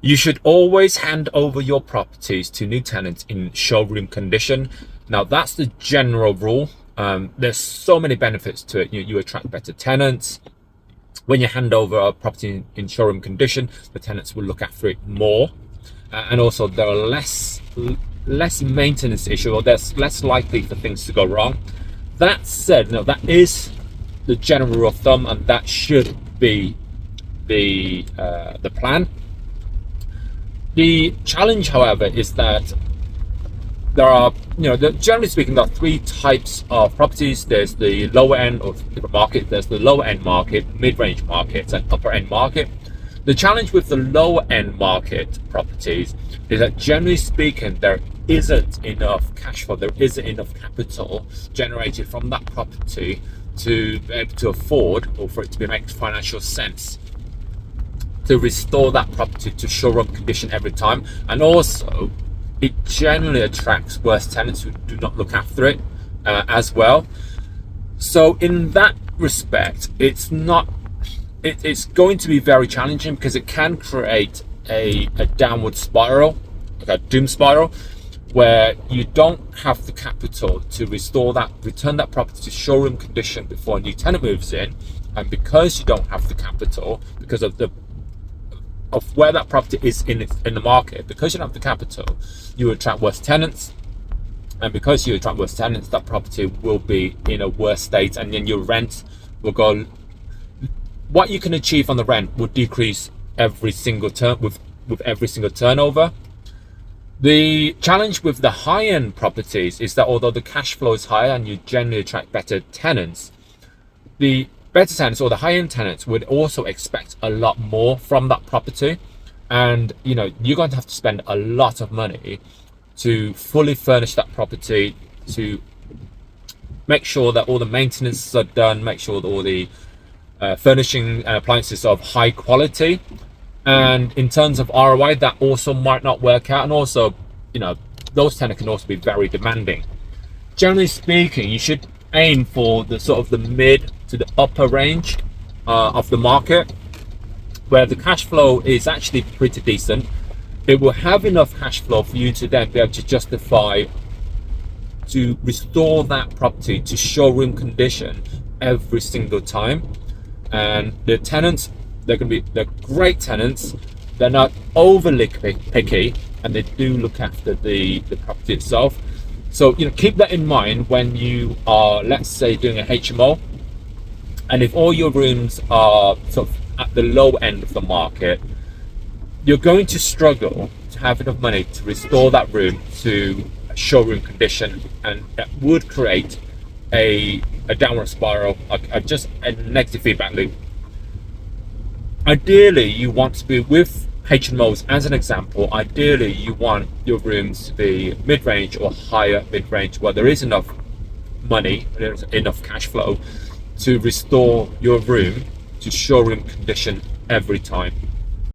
You should always hand over your properties to new tenants in showroom condition. Now, that's the general rule. There's so many benefits to it. You attract better tenants. When you hand over a property in showroom condition, the tenants will look after it more. And also there are less maintenance issue, or there's less likely for things to go wrong. That said, that is the general rule of thumb, and that should be the plan. The challenge, however, is that there are, generally speaking, there are three types of properties. There's the lower end of the market, there's the lower end market, mid-range markets, and upper end market. The challenge with the lower end market properties is that, generally speaking, there isn't enough cash flow, there isn't enough capital generated from that property to be able to afford, or for it to make financial sense, to restore that property to showroom condition every time. And also, it generally attracts worse tenants who do not look after it as well. So in that respect, it's going to be very challenging, because it can create a downward spiral, like a doom spiral, where you don't have the capital to return that property to showroom condition before a new tenant moves in. And because you don't have the capital, because of where that property is in the market, because you don't have the capital, you attract worse tenants. And because you attract worse tenants, that property will be in a worse state, and then your rent will go. What you can achieve on the rent will decrease every single with every single turnover. The challenge with the high-end properties is that although the cash flow is higher and you generally attract better tenants, the better tenants, or the high-end tenants, would also expect a lot more from that property. And you're going to have to spend a lot of money to fully furnish that property, to make sure that all the maintenance are done, make sure that all the furnishing and appliances are of high quality. And in terms of ROI, that also might not work out. And also, those tenants can also be very demanding. Generally speaking, you should aim for the sort of the mid to the upper range of the market, where the cash flow is actually pretty decent. It will have enough cash flow for you to then be able to justify to restore that property to showroom condition every single time. And the tenants, they're great tenants. They're not overly picky, and they do look after the property itself. So keep that in mind when you are, let's say, doing a HMO. And if all your rooms are sort of at the low end of the market, you're going to struggle to have enough money to restore that room to showroom condition, and that would create a downward spiral, just a negative feedback loop. Ideally, you want to be, with HMOs as an example, ideally you want your rooms to be mid-range or higher mid-range, where there is enough money, there's enough cash flow to restore your room to showroom condition every time.